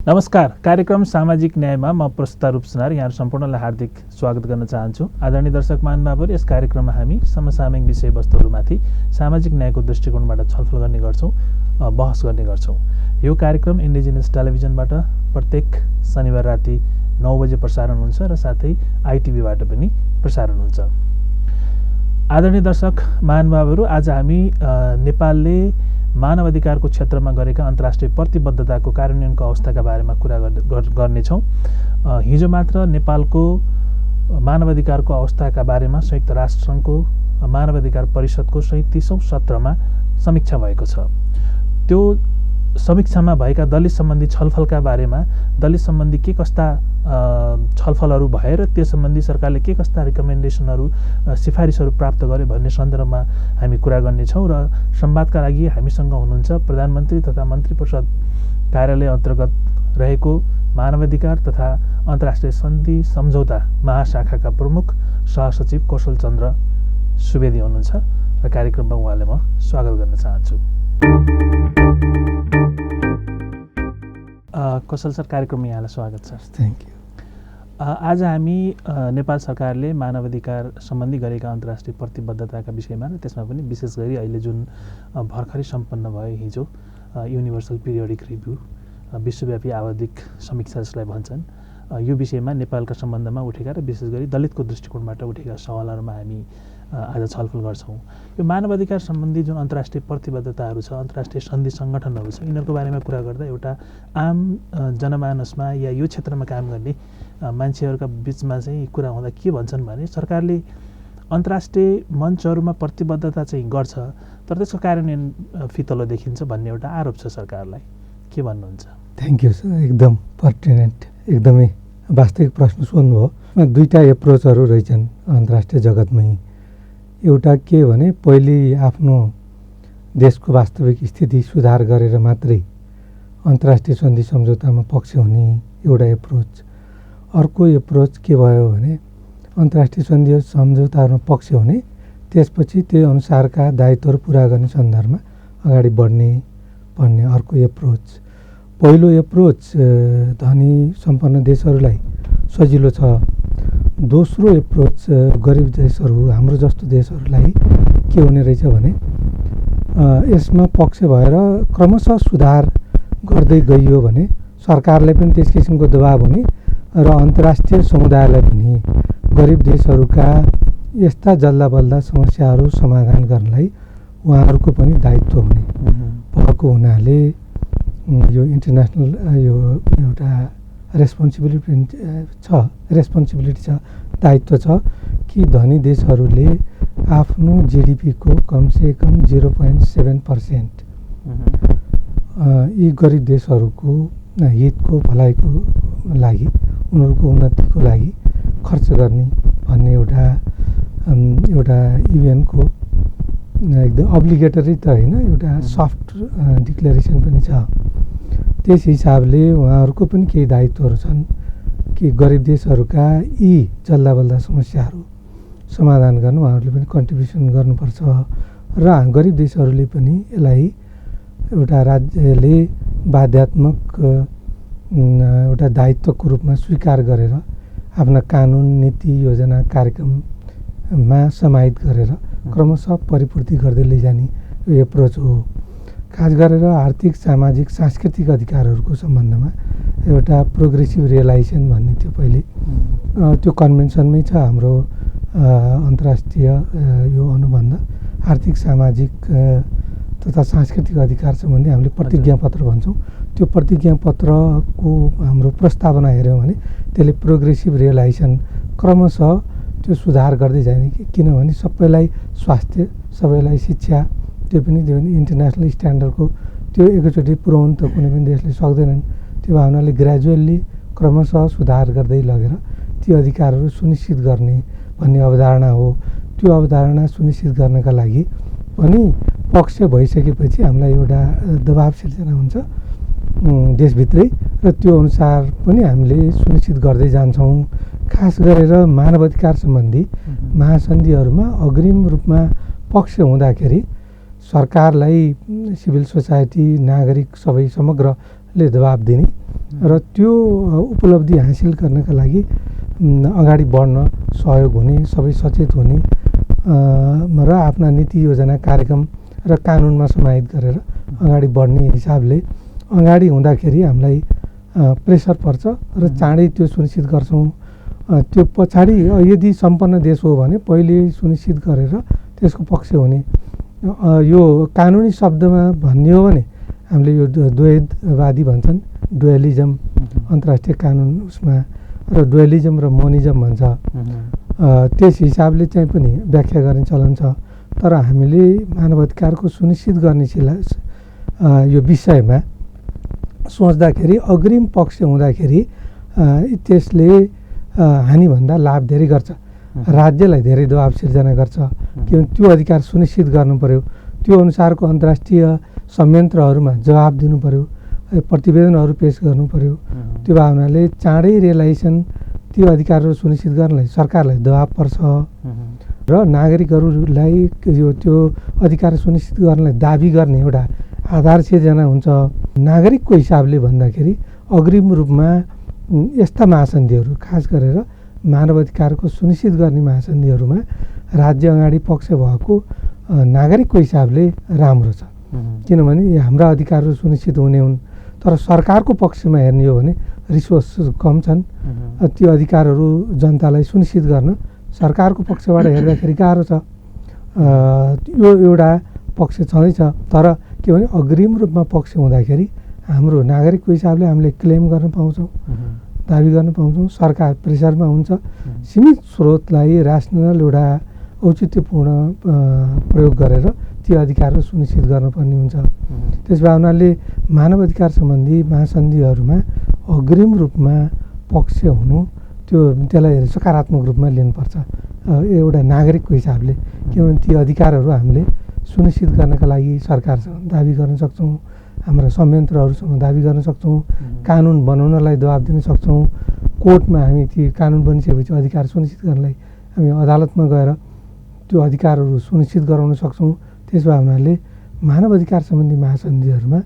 नमस्कार। कार्यक्रम सामाजिक न्यायमा म प्रस्तुता रूप सुनार यहाँ सम्पूर्णलाई हार्दिक स्वागत गर्न चाहन्छु। आदरणीय दर्शक महानुभावहरू, यस कार्यक्रममा हामी समसामयिक विषयवस्तुहरूमाथि सामाजिक न्यायको दृष्टिकोणबाट छलफल गर्ने गर्छौँ, बहस गर्ने गर्छौँ। यो कार्यक्रम इन्डिजिनियस टेलिभिजनबाट प्रत्येक शनिबार राति 9 बजे प्रसारण हुन्छ र साथै आइटिभीबाट पनि प्रसारण हुन्छ। आदरणीय दर्शक महानुभावहरू, आज हामी नेपालले मानव अधिकारको क्षेत्रमा गरेका अन्तर्राष्ट्रिय प्रतिबद्धताको कार्यान्वयनको अवस्थाका बारेमा कुरा गर्नेछौँ। हिजो मात्र नेपालको मानव अधिकारको अवस्थाका बारेमा संयुक्त राष्ट्रसङ्घको मानव अधिकार परिषदको 37औं सत्रमा समीक्षा भएको छ। त्यो समीक्षामा भएका दलित सम्बन्धी छलफलका बारेमा, दलित सम्बन्धी के कस्ता छलफलहरू भए र त्यो सम्बन्धी सरकारले के कस्ता रिकमेन्डेसनहरू, सिफारिसहरू प्राप्त गर्यो भन्ने सन्दर्भमा हामी कुरा गर्नेछौँ। र संवादका लागि हामीसँग हुनुहुन्छ प्रधानमन्त्री तथा मन्त्री परिषद कार्यालय अन्तर्गत रहेको मानवाधिकार तथा अन्तर्राष्ट्रिय सन्धि सम्झौता महाशाखाका प्रमुख सहसचिव कौशल चन्द्र सुवेदी हुनुहुन्छ र कार्यक्रममा उहाँलाई म स्वागत गर्न चाहन्छु। कौशल सर, कार्यक्रममा यहाँलाई स्वागत छ। Thank you. आज हामी नेपाल सरकारले मानवाधिकार सम्बन्धी गरेका अन्तर्राष्ट्रिय प्रतिबद्धताका विषयमा र त्यसमा पनि विशेष गरी अहिले जुन भर्खरै सम्पन्न भयो हिजो युनिभर्सल पिरियोडिक रिभ्यू, विश्वव्यापी आवधिक समीक्षा जसलाई भन्छन्, यो विषयमा नेपालका सम्बन्धमा उठेका र विशेष गरी दलितको दृष्टिकोणबाट उठेका सवालहरूमा हामी आज छलफल गर्छौँ। यो मानवाधिकार सम्बन्धी जुन अन्तर्राष्ट्रिय प्रतिबद्धताहरू छ, अन्तर्राष्ट्रिय सन्धि सङ्गठनहरू छ, यिनीहरूको बारेमा कुरा गर्दा एउटा आम जनमानसमा या यो क्षेत्रमा काम गर्ने मान्छेहरूका बिचमा चाहिँ कुरा हुँदा के भन्छन् भने सरकारले अन्तर्राष्ट्रिय मञ्चहरूमा प्रतिबद्धता चाहिँ गर्छ तर त्यसको कार्यान्वयन फितलो देखिन्छ भन्ने एउटा आरोप छ सरकारलाई। के भन्नुहुन्छ? थ्याङ्क यू सर, एकदम पर्टिनेन्ट, एकदमै वास्तविक प्रश्न सोध्नुभयो। दुईवटा एप्रोचहरू रहेछन् अन्तर्राष्ट्रिय जगतमै। एउटा के भने पहिले आफ्नो देशको वास्तविक स्थिति सुधार गरेर मात्रै अन्तर्राष्ट्रिय सन्धि सम्झौतामा पक्ष हुने एउटा एप्रोच। अर्को एप्रोच के भयो भने अन्तर्राष्ट्रिय सन्धि सम्झौताहरूमा पक्ष हुने, त्यसपछि त्यो अनुसारका दायित्वहरू पुरा गर्ने सन्दर्भमा अगाडि बढ्ने भन्ने अर्को एप्रोच। पहिलो एप्रोच धनी सम्पन्न देशहरूलाई सजिलो छ। दोस्रो एप्रोच गरिब देशहरू, हाम्रो जस्तो देशहरूलाई के हुने रहेछ भने यसमा पक्ष भएर क्रमशः सुधार गर्दै गइयो भने सरकारलाई पनि त्यस किसिमको दबाब हुने र अन्तर्राष्ट्रिय समुदायलाई पनि गरिब देशहरूका यस्ता जल्दाबल्दा समस्याहरू समाधान गर्नलाई उहाँहरूको पनि दायित्व हुने भएको हुनाले यो इन्टरनेसनल यो एउटा रेस्पोन्सिबिलिटी छ, दायित्व छ कि धनी देशहरूले आफ्नो जिडिपीको कमसेकम 0.7% यी गरिब देशहरूको हितको भलाइको लागि, उनीहरूको उन्नतिको लागि खर्च गर्ने भन्ने एउटा युएनको एकदम अब्लिगेटरी त होइन, एउटा सफ्ट डिक्लेरेसन पनि छ। त्यस हिसाबले उहाँहरूको पनि केही दायित्वहरू छन् कि गरिब देशहरूका यी जल्दाबल्दा समस्याहरू समाधान गर्न उहाँहरूले पनि कन्ट्रिब्युसन गर्नुपर्छ र गरिब देशहरूले पनि यसलाई एउटा राज्यले बाध्यात्मक एउटा दायित्वको रूपमा स्वीकार गरेर आफ्ना कानुन, नीति, योजना, कार्यक्रममा समाहित गरेर क्रमशः परिपूर्ति गर्दै लैजाने यो एप्रोच हो। खास गरेर आर्थिक, सामाजिक, सांस्कृतिक अधिकारहरूको सम्बन्धमा एउटा प्रोग्रेसिभ रियलाइजेसन भन्ने थियो पहिले, त्यो कन्भेन्सनमै छ हाम्रो अन्तर्राष्ट्रिय यो अनुबन्ध। आर्थिक, सामाजिक तथा सांस्कृतिक अधिकार सम्बन्धी हामीले प्रतिज्ञा पत्र भन्छौँ। त्यो प्रतिज्ञा पत्रको हाम्रो प्रस्तावना हेऱ्यौँ भने त्यसले प्रोग्रेसिभ रियलाइजेसन क्रमशः त्यो सुधार गर्दै जाने, किनभने सबैलाई स्वास्थ्य, सबैलाई शिक्षा, त्यो पनि इन्टरनेसनल स्ट्यान्डर्डको त्यो एकैचोटि पुर्याउनु त कुनै पनि देशले सक्दैनन्। त्यो भावनाले ग्रेजुअल्ली क्रमशः सुधार गर्दै लगेर ती अधिकारहरू सुनिश्चित गर्ने भन्ने अवधारणा हो। त्यो अवधारणा सुनिश्चित गर्नका लागि पनि पक्ष भइसकेपछि हामीलाई एउटा दबाब सिर्जना हुन्छ देशभित्रै र त्यो अनुसार पनि हामीले सुनिश्चित गर्दै जान्छौँ। खास गरेर मानवाधिकार सम्बन्धी महासन्धिहरूमा अग्रिम रूपमा पक्ष हुँदाखेरि सरकारलाई, सिभिल सोसाइटी, नागरिक सबै समग्रले दबाब दिने र त्यो उपलब्धि हासिल गर्नका लागि अगाडि बढ्न सहयोग हुने, सबै सचेत हुने र आफ्ना नीति योजना कार्यक्रम र कानुनमा समाहित गरेर अगाडि बढ्ने हिसाबले अगाडि हुँदाखेरि हामीलाई प्रेसर पर्छ र चाँडै त्यो सुनिश्चित गर्छौँ। त्यो पछाडि यदि सम्पन्न देश हो भने पहिले सुनिश्चित गरेर त्यसको पक्ष हुने। यो कानुनी शब्दमा भन्ने हो भने हामीले यो द्वैधवादी भन्छन्, डुअलिजम अन्तर्राष्ट्रिय कानुन उसमा, र डुअलिजम र मोनिजम भन्छ। त्यस हिसाबले चाहिँ पनि व्याख्या गर्ने चलन छ। तर हामीले मानवाधिकारको सुनिश्चित गर्ने यो विषयमा सोच्दाखेरि अग्रिम पक्ष हुँदाखेरि त्यसले हानिभन्दा लाभ धेरै गर्छ, राज्यलाई धेरै दबाब सिर्जना गर्छ। किनभने त्यो अधिकार सुनिश्चित गर्नु पर्यो, त्यो अनुसारको अन्तर्राष्ट्रिय संयन्त्रहरूमा जवाब दिनु पर्यो, प्रतिवेदनहरू पेश गर्नु पर्यो। त्यो भावनाले चाँडै रियलाइजेसन त्यो अधिकारहरू सुनिश्चित गर्नलाई सरकारलाई दबाब पर्छ र नागरिकहरूलाई त्यो अधिकार सुनिश्चित गर्नलाई दाबी गर्ने एउटा आधार सिर्जना हुन्छ। नागरिकको हिसाबले भन्दाखेरि अग्रिम रूपमा यस्ता महासन्धिहरू, खास गरेर मानवाधिकारको सुनिश्चित गर्ने महासन्धिहरूमा राज्य अगाडि पक्ष भएको नागरिकको हिसाबले राम्रो छ। किनभने हाम्रा अधिकारहरू सुनिश्चित हुने हुन्। तर सरकारको पक्षमा हेर्ने हो भने रिसोर्स कम छन्। त्यो अधिकारहरू जनतालाई सुनिश्चित गर्न सरकारको पक्षबाट हेर्दाखेरि गाह्रो छ। यो एउटा पक्ष छँदैछ। तर के भने अग्रिम रूपमा पक्ष हुँदाखेरि हाम्रो नागरिकको हिसाबले हामीले क्लेम गर्न पाउँछौँ, दाबी गर्न पाउँछौँ। सरकार प्रेसरमा हुन्छ। सीमित स्रोतलाई रासनल एउटा औचित्यपूर्ण प्रयोग गरेर त्यो अधिकारहरू सुनिश्चित गर्नुपर्ने हुन्छ। त्यस भावनाले मानवाधिकार सम्बन्धी महासन्धिहरूमा अग्रिम रूपमा पक्ष हुनु त्यसलाई सकारात्मक रूपमा लिनुपर्छ एउटा नागरिकको हिसाबले। किनभने ती अधिकारहरू हामीले सुनिश्चित गर्नका लागि सरकारसँग दाबी गर्न सक्छौँ, हाम्रा संयन्त्रहरूसँग दाबी गर्न सक्छौँ, कानुन बनाउनलाई दबाब दिन सक्छौँ। कोर्टमा हामी ती कानुन बनिसकेपछि अधिकार सुनिश्चित गर्नलाई हामी अदालतमा गएर त्यो अधिकारहरू सुनिश्चित गराउन सक्छौँ। त्यस भावनाले मानवाधिकार सम्बन्धी महासन्धिहरूमा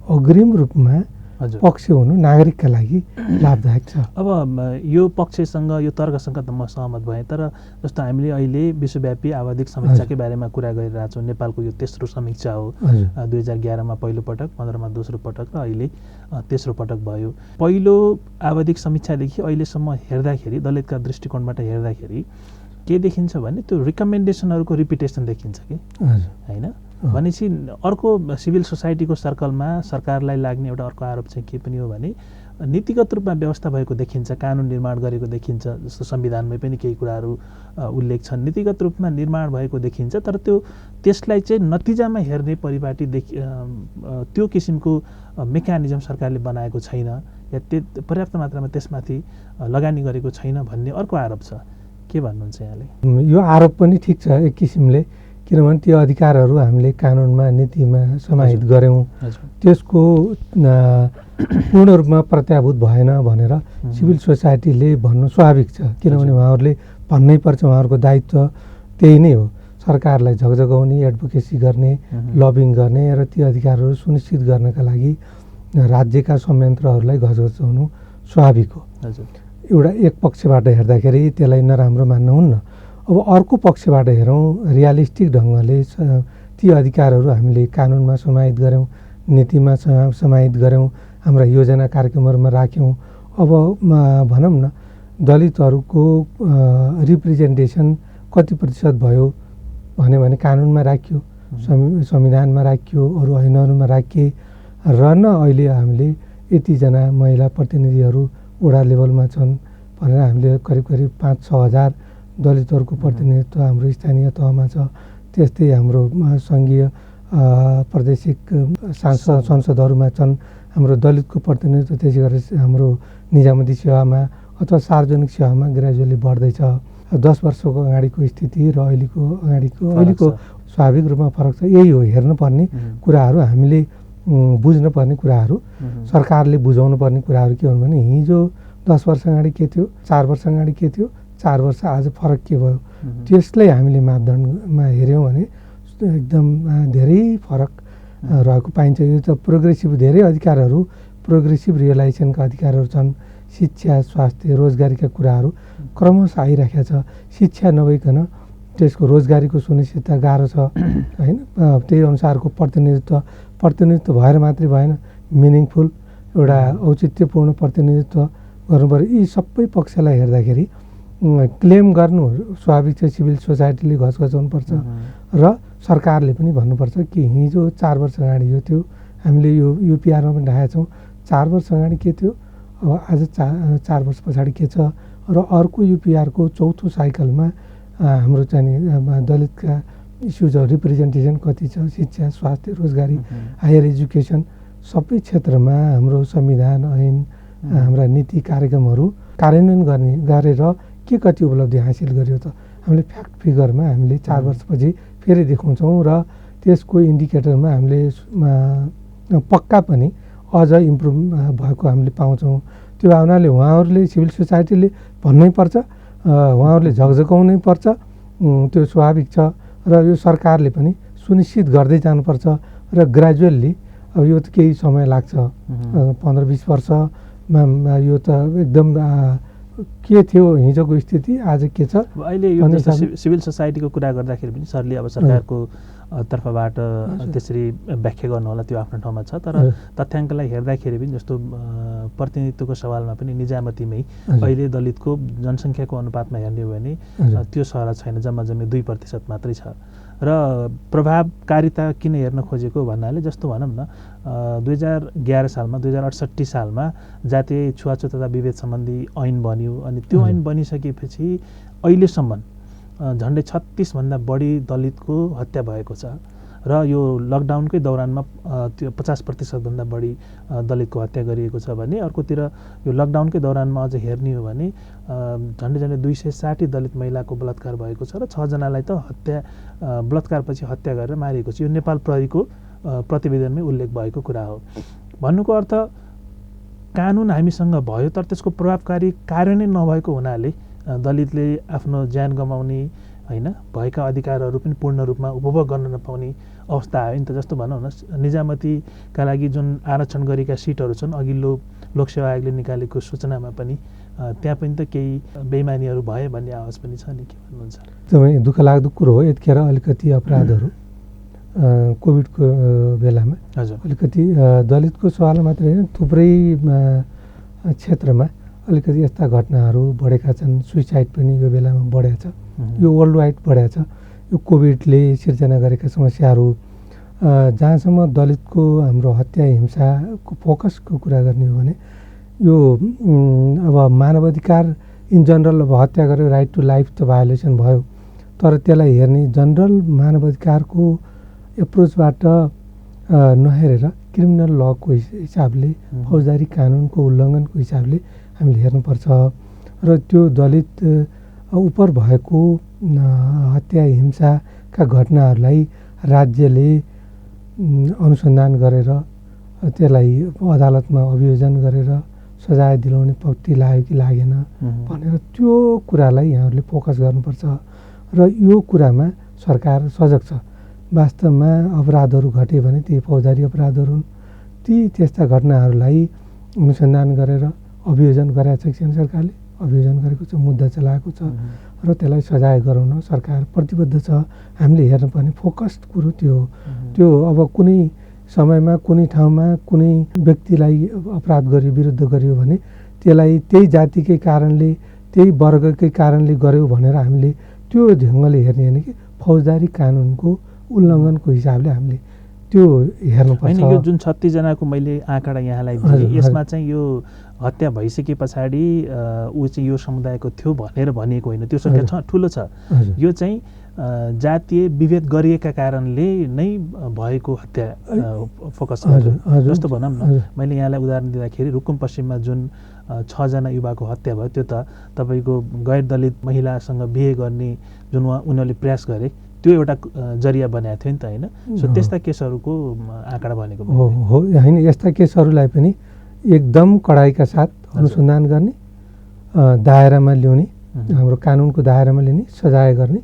अग्रिम रूपमा पक्ष हुनु नागरिकका लागि लाभदायक छ। अब यो पक्षसँग यो तर्कसँग त म सहमत भएँ। तर जस्तो हामीले अहिले विश्वव्यापी आवधिक समीक्षाकै बारेमा कुरा गरिरहेका छौँ। नेपालको यो तेस्रो समीक्षा हो। 2011मा पहिलो पटक, 15मा दोस्रो पटक र अहिले तेस्रो पटक भयो। पहिलो आवधिक समीक्षादेखि अहिलेसम्म हेर्दाखेरि, दलितका दृष्टिकोणबाट हेर्दाखेरि के देखिन्छ भने त्यो रिकमेन्डेसनहरूको रिपिटेसन देखिन्छ कि होइन। भनेपछि अर्को सिभिल सोसाइटीको सर्कलमा सरकारलाई लाग्ने एउटा अर्को आरोप चाहिँ के पनि हो भने नीतिगत रूपमा व्यवस्था भएको देखिन्छ, कानुन निर्माण गरेको देखिन्छ। जस्तो संविधानमै पनि केही कुराहरू उल्लेख छन्, नीतिगत रूपमा निर्माण भएको देखिन्छ। तर त्यसलाई चाहिँ नतिजामा हेर्ने परिपाटी त्यो किसिमको मेकानिजम सरकारले बनाएको छैन या पर्याप्त मात्रामा त्यसमाथि लगानी गरेको छैन भन्ने अर्को आरोप छ। के भन्नुहुन्छ यहाँले? यो आरोप पनि ठिक छ एक किसिमले। किनभने त्यो अधिकारहरू हामीले कानुनमा, नीतिमा समाहित गऱ्यौँ, त्यसको पूर्ण रूपमा प्रत्याभूत भएन भनेर सिभिल सोसाइटीले भन्नु स्वाभाविक छ। किनभने उहाँहरूले भन्नै पर्छ, उहाँहरूको दायित्व त्यही नै हो। सरकारलाई झकझगाउने, एडभोकेसी गर्ने, लबिङ गर्ने र ती अधिकारहरू सुनिश्चित गर्नका लागि राज्यका संयन्त्रहरूलाई घचघचाउनु स्वाभाविक हो। एउटा एक पक्षबाट हेर्दाखेरि त्यसलाई नराम्रो मान्नुहुन्न। अब अर्को पक्षबाट हेरौँ, रियलिस्टिक ढङ्गले ती अधिकारहरू हामीले कानुनमा समाहित गऱ्यौँ, नीतिमा समाहित गऱ्यौँ, हाम्रा योजना कार्यक्रमहरूमा राख्यौँ। अब भनौँ न दलितहरूको रिप्रेजेन्टेसन कति प्रतिशत भयो भने कानुनमा राखियो, संविधानमा राखियो, अरू ऐनहरूमा राखिए र अहिले हामीले यतिजना महिला प्रतिनिधिहरू वडा लेभलमा छन् भनेर हामीले करिब 5-6 हजार दलितहरूको प्रतिनिधित्व हाम्रो स्थानीय तहमा छ। त्यस्तै हाम्रो सङ्घीय प्रादेशिक संसदहरूमा छन्। हाम्रो दलितको प्रतिनिधित्व त्यसै गरेर हाम्रो निजामती सेवामा अथवा सार्वजनिक सेवामा ग्रेजुअली बढ्दैछ। 10 वर्षको अगाडिको स्थिति र अहिलेको स्वाभाविक रूपमा फरक छ। यही हो हेर्नुपर्ने कुराहरू, हामीले बुझ्नुपर्ने कुराहरू, सरकारले बुझाउनु पर्ने कुराहरू के हुन् भने हिजो 10 वर्ष अगाडि के थियो, 4 वर्ष अगाडि के थियो, 4 वर्ष आज फरक के भयो, त्यसलाई हामीले मापदण्डमा हेऱ्यौँ भने एकदम धेरै फरक रहेको पाइन्छ। यो त प्रोग्रेसिभ धेरै अधिकारहरू प्रोग्रेसिभ रियलाइजेसनका अधिकारहरू छन्। शिक्षा, स्वास्थ्य, रोजगारीका कुराहरू क्रमशः आइराखेको छ। शिक्षा नभइकन त्यसको रोजगारीको सुनिश्चितता गाह्रो छ होइन। त्यही अनुसारको प्रतिनिधित्व भएर मात्रै भएन, मिनिङफुल एउटा औचित्यपूर्ण प्रतिनिधित्व गर्नु पर्यो। यी सबै पक्षलाई हेर्दाखेरि क्लेम गर्नु स्वाभाविक छ। सिभिल सोसाइटीले घचघचाउनुपर्छ र सरकारले पनि भन्नुपर्छ कि हिजो 4 वर्ष अगाडि यो थियो, हामीले यो युपिआरमा पनि राखेका छौँ। 4 वर्ष अगाडि के थियो, अब आज 4 वर्ष पछाडि के छ, र अर्को युपिआरको चौथो साइकलमा हाम्रो चाहिँ दलितका इस्युजहरू रिप्रेजेन्टेसन कति छ, शिक्षा, स्वास्थ्य, रोजगारी, हायर एजुकेसन सबै क्षेत्रमा हाम्रो संविधान, ऐन, हाम्रा नीति कार्यक्रमहरू कार्यान्वयन गरेर के कति उपलब्धि हासिल गरियो त हामीले फ्याक्ट फिगरमा हामीले 4 वर्षपछि फेरि देखाउँछौँ र त्यसको इन्डिकेटरमा हामीले पक्का पनि अझ इम्प्रुभ भएको हामीले पाउँछौँ। त्यो भावनाले उहाँहरूले सिभिल सोसाइटीले भन्नै पर्छ, उहाँहरूले झकझकाउनै पर्छ, त्यो स्वाभाविक छ। र यो सरकारले पनि सुनिश्चित गर्दै जानुपर्छ र ग्रेजुअल्ली अब यो त केही समय लाग्छ, 15-20 वर्षमा यो त एकदम के थियो हिजोको स्थिति आज के छ। अहिले यो सिभिल सोसाइटीको कुरा गर्दाखेरि पनि सरले अब सरकारको तर्फबाट त्यसरी व्याख्या गर्नु होला, त्यो आफ्नो ठाउँमा छ। तर तथ्याङ्कलाई हेर्दाखेरि पनि जस्तो प्रतिनिधित्वको सवालमा पनि निजामतीमै अहिले दलितको जनसङ्ख्याको अनुपातमा हेर्ने हो भने त्यो सहर छैन, जम्मा 2% मात्रै छ। र प्रभावकारिता किन हेर्न खोजेको भन्नाले जस्तो भनौँ न 2011 सालमा 2068 सालमा जातीय छुवाछुत तथा विभेद सम्बन्धी ऐन बन्यो। अनि त्यो ऐन बनिसकेपछि अहिलेसम्म झन्डै 36भन्दा बढी दलितको हत्या भएको छ। र यो लकडाउनकै दौरानमा त्यो 50% भन्दा बढी दलितको हत्या गरिएको छ भने अर्कोतिर यो लकडाउनकै दौरानमा अझ हेर्ने हो भने झन्डै 260 दलित महिलाको बलात्कार भएको छ र 6 जनालाई त बलात्कारपछि हत्या गरेर मारिएको छ। यो नेपाल प्रहरीको प्रतिवेदनमै उल्लेख भएको कुरा हो। भन्नुको अर्थ कानुन हामीसँग भयो तर त्यसको प्रभावकारी कार्यान्वयन नभएको हुनाले दलितले आफ्नो ज्यान गमाउने होइन, भएका अधिकारहरू पनि पूर्ण रूपमा उपभोग गर्न नपाउने अवस्था आयो नि त। जस्तो भनौँ न निजामतीका लागि जुन आरक्षण गरेका सिटहरू छन्, अघिल्लो लोकसेवा आयोगले निकालेको सूचनामा पनि त्यहाँ पनि त केही बेइमानीहरू भए भन्ने आवाज पनि छ नि, के भन्नुहुन्छ? एकदमै दुःख लाग्दो कुरो हो। यतिखेर अलिकति अपराधहरू कोभिडको बेलामा अलिकति दलितको सवाल मात्रै होइन, थुप्रै क्षेत्रमा अलिकति यस्ता घटनाहरू बढेका छन्। सुइसाइड पनि यो बेलामा बढेको छ, यो वर्ल्ड वाइड बढेको छ। यो कोभिडले सिर्जना गरेका समस्याहरू जहाँसम्म दलितको हाम्रो हत्या हिंसाको फोकसको कुरा गर्ने हो भने यो अब मानवाधिकार इन जनरल अब हत्या गरेर राइट टु लाइफ त भायोलेसन भयो, तर त्यसलाई हेर्ने जनरल मानवाधिकारको एप्रोचबाट नहेरेर क्रिमिनल लको हिसाबले, फौजदारी कानुनको उल्लङ्घनको हिसाबले हामीले हेर्नुपर्छ। र त्यो दलित उप भएको हत्या हिंसाका घटनाहरूलाई राज्यले अनुसन्धान गरेर त्यसलाई अदालतमा अभियोजन गरेर सजाय दिलाउने पट्टि लाग्यो कि लागेन भनेर त्यो कुरालाई यहाँहरूले फोकस गर्नुपर्छ। र यो कुरामा सरकार सजग छ। वास्तवमा अपराधहरू घटे भने ती फौजदारी अपराधहरू हुन्, ती त्यस्ता घटनाहरूलाई अनुसन्धान गरेर अभियोजन गरेको छ कि सरकारले अभियोजन गरेको छ, मुद्दा चलाएको छ र त्यसलाई सजाय गराउन सरकार प्रतिबद्ध छ। हामीले हेर्नुपर्ने फोकस्ड कुरो त्यो अब कुनै समयमा कुनै ठाउँमा कुनै व्यक्तिलाई अपराध गर्यो, विरुद्ध गर्यो भने त्यसलाई त्यही जातिकै कारणले, त्यही वर्गकै कारणले गर्यो भनेर हामीले त्यो ढङ्गले हेर्ने होइन कि फौजदारी कानुनको उल्लङ्घनको हिसाबले हामीले त्यो हेर्नुपर्छ। यो जुन 36 जनाको मैले आँकडा यहाँलाई दिएँ, यसमा चाहिँ यो हत्या भइसके पछाडि ऊ चाहिँ यो समुदायको थियो भनेर भनिएको होइन, त्यो सङ्ख्या ठुलो छ। यो चाहिँ जातीय विभेद गरिएका कारणले नै भएको हत्या फोकस गर्छ। जस्तो भनौँ न, मैले यहाँलाई उदाहरण दिँदाखेरि रुकुम पश्चिममा जुन 6 जना युवाको हत्या भयो, त्यो त तपाईँको गैर दलित महिलासँग बिहे गर्ने जुन उनीहरूले प्रयास गरे त्यो एउटा जरिया बनाएको थियो नि त होइन। सो त्यस्ता केसहरूको आँकडा भनेको हो होइन। यस्ता केसहरूलाई पनि एकदम कडाइका साथ अनुसन्धान गर्ने, दायरामा ल्याउने, हाम्रो कानुनको दायरामा लिने, सजाय गर्ने,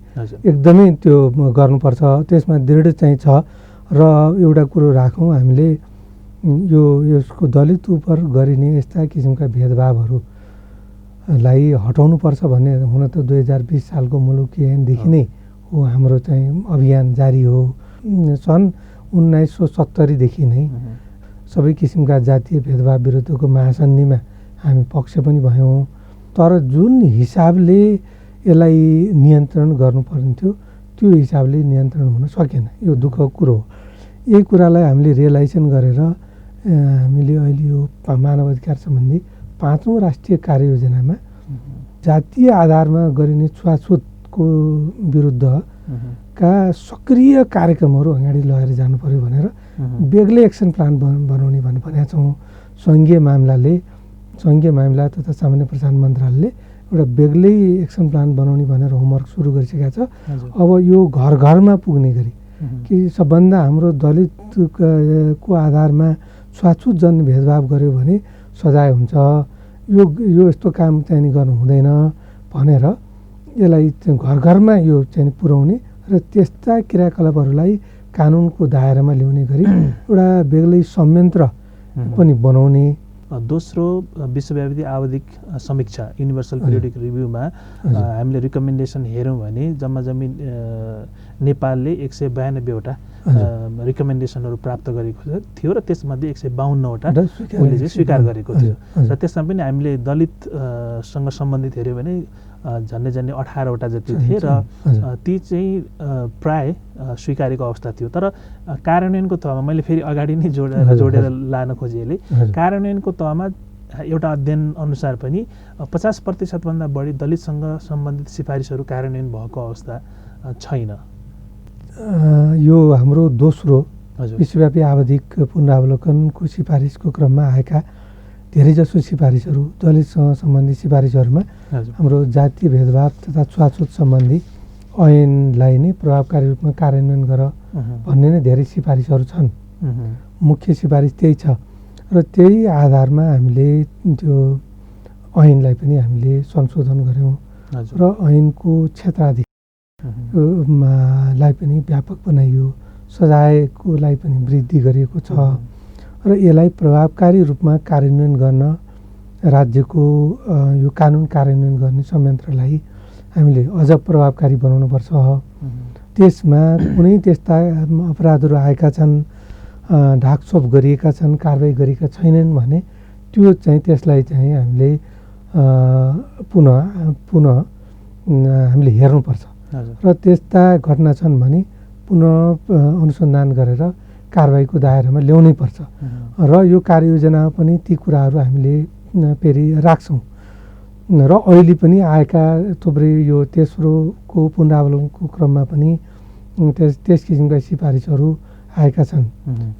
एकदमै त्यो गर्नुपर्छ। त्यसमा दृढ चाहिँ छ। र एउटा कुरो राखौँ, हामीले यसको दलित उप गरिने यस्ता किसिमका भेदभावहरूलाई हटाउनुपर्छ भन्ने हुन त 2020 सालको मुलुकी ऐनदेखि नै हो हाम्रो चाहिँ अभियान जारी हो। सन् 1970 नै सबै किसिमका जातीय भेदभाव विरुद्धको महासन्धिमा हामी पक्ष पनि भयौँ। तर जुन हिसाबले यसलाई नियन्त्रण गर्नुपर्ने थियो त्यो हिसाबले नियन्त्रण हुन सकेन। यो दुःखको कुरो हो। यही कुरालाई हामीले रियलाइजेसन गरेर हामीले अहिले यो मानव अधिकार सम्बन्धी 5औं राष्ट्रिय कार्ययोजनामा जातीय आधारमा गरिने छुवाछुतको विरुद्धका सक्रिय कार्यक्रमहरू अगाडि लगेर जानु पर्यो भनेर बेग्लै एक्सन प्लान बनाउने भनेर भनेका छौँ। सङ्घीय मामिला तथा सामान्य प्रशासन मन्त्रालयले एउटा बेग्लै एक्सन प्लान बनाउने भनेर होमवर्क सुरु गरिसकेका छ। अब यो घर घरमा पुग्ने गरी कि सबभन्दा हाम्रो दलितको आधारमा छुवाछुत जन्य भेदभाव गर्यो भने सजाय हुन्छ, यो यस्तो काम चाहिँ गर्नु हुँदैन भनेर यसलाई घर घरमा यो चाहिँ पुर्याउने र त्यस्ता क्रियाकलापहरूलाई कानुनको दायरामा ल्याउने गरी एउटा बेग्लै संयन्त्र पनि बनाउने। दोस्रो विश्वव्यापी आवधिक समीक्षा युनिभर्सल पिरियोडिक रिभ्यूमा हामीले रिकमेन्डेसन हेऱ्यौँ भने जम्मी नेपालले 192वटा रिकमेन्डेसनहरू प्राप्त गरेको थियो र त्यसमध्ये 152वटा उसले चाहिँ स्वीकार गरेको थियो। र त्यसमा पनि हामीले दलितसँग सम्बन्धित हेऱ्यौँ भने झन्डै 18वटा जति थिए र ती चाहिँ प्राय स्वीकारेको अवस्था थियो। तर कार्यान्वयनको तहमा मैले फेरि अगाडि नै जोडेर लान खोजेँ। कार्यान्वयनको तहमा एउटा अध्ययन अनुसार पनि 50% भन्दा बढी दलितसँग सम्बन्धित सिफारिसहरू कार्यान्वयन भएको अवस्था छैन। यो हाम्रो दोस्रो विश्वव्यापी आवधिक पुनरावलोकनको सिफारिसको क्रममा आएका धेरैजसो सिफारिसहरू दलितसँग सम्बन्धित सिफारिसहरूमा हाम्रो जातीय भेदभाव तथा छुवाछुत सम्बन्धी ऐनलाई नै प्रभावकारी रूपमा कार्यान्वयन गर भन्ने नै धेरै सिफारिसहरू छन्। मुख्य सिफारिस त्यही छ र त्यही आधारमा हामीले त्यो ऐनलाई पनि हामीले संशोधन गऱ्यौँ र ऐनको क्षेत्राधिकारलाई पनि व्यापक बनाइयो, सजायकोलाई पनि वृद्धि गरिएको छ र यसलाई प्रभावकारी रूपमा कार्यान्वयन गर्न राज्यको यो कानुन कार्यान्वयन गर्ने संयन्त्रलाई हामीले अझ प्रभावकारी बनाउनुपर्छ। त्यसमा कुनै त्यस्ता अपराधहरू आएका छन्, ढाकछोप गरिएका छन्, कारबाही गरेका छैनन् भने त्यो चाहिँ त्यसलाई चाहिँ हामीले पुनः हामीले हेर्नुपर्छ र त्यस्ता घटना छन् भने पुनः अनुसन्धान गरेर कारबाहीको दायरामा ल्याउनै पर्छ र यो कार्ययोजनामा पनि ती कुराहरू हामीले फेरि राख्छौँ र अहिले पनि आएका थुप्रै यो तेस्रोको पुनरावलोकनको क्रममा पनि त्यस किसिमका सिफारिसहरू आएका छन्।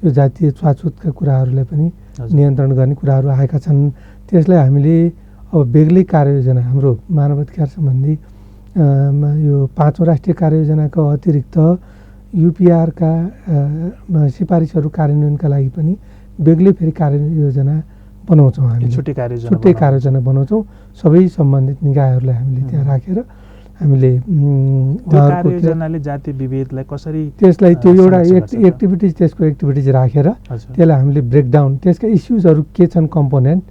यो जातीय छुवाछुतका कुराहरूलाई पनि नियन्त्रण गर्ने कुराहरू आएका छन्। त्यसलाई हामीले अब बेग्लै कार्ययोजना हाम्रो मानव अधिकार सम्बन्धी यो 5औं राष्ट्रिय कार्ययोजनाको अतिरिक्त युपिआरका सिफारिसहरू कार्यान्वयनका लागि पनि बेग्लै फेरि कार्ययोजना बनाउँछौँ। हामी छुट्टै कार्ययोजना बनाउँछौँ। सबै सम्बन्धित निकायहरूलाई हामीले त्यहाँ राखेर हामीले कार्ययोजनाले जातीय विभेदलाई कसरी त्यसलाई त्यो एउटा एक्टिभिटिज त्यसको एक्टिभिटिज राखेर त्यसलाई हामीले ब्रेकडाउन त्यसका इस्युजहरू के छन् कम्पोनेन्ट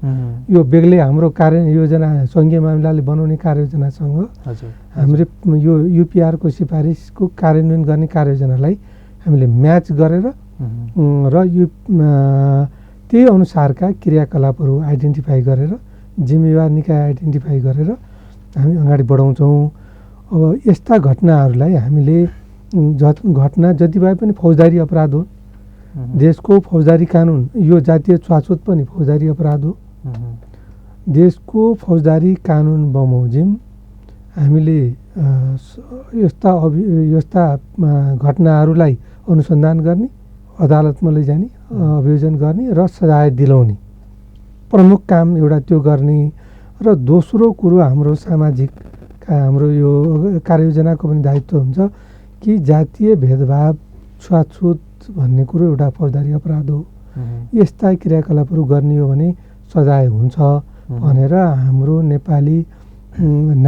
यो बेग्लै हाम्रो कार्ययोजना सङ्घीय मामिलाले बनाउने कार्ययोजनासँग हामीले यो युपिआरको सिफारिसको कार्यान्वयन गर्ने कार्ययोजनालाई हामीले म्याच गरेर र यो त्यही अनुसारका क्रियाकलापहरू आइडेन्टिफाई गरेर जिम्मेवार निकाय आइडेन्टिफाई गरेर हामी अगाडि बढाउँछौँ। अब यस्ता घटनाहरूलाई हामीले घटना जति भए पनि फौजदारी अपराध हो, देशको फौजदारी कानुन यो जातीय छुवाछुत पनि फौजदारी अपराध हो। देशको फौजदारी कानुन बमोजिम हामीले यस्ता घटनाहरूलाई अनुसन्धान गर्ने, अदालतमा लैजाने, अभियोजन गर्ने र सजाय दिलाउने प्रमुख काम एउटा त्यो गर्ने र दोस्रो कुरो हाम्रो सामाजिक हाम्रो यो कार्ययोजनाको पनि दायित्व हुन्छ कि जातीय भेदभाव छुवाछुत भन्ने कुरो एउटा फौजदारी अपराध हो। यस्ता क्रियाकलापहरू गर्ने हो भने सजाय हुन्छ भनेर हाम्रो नेपाली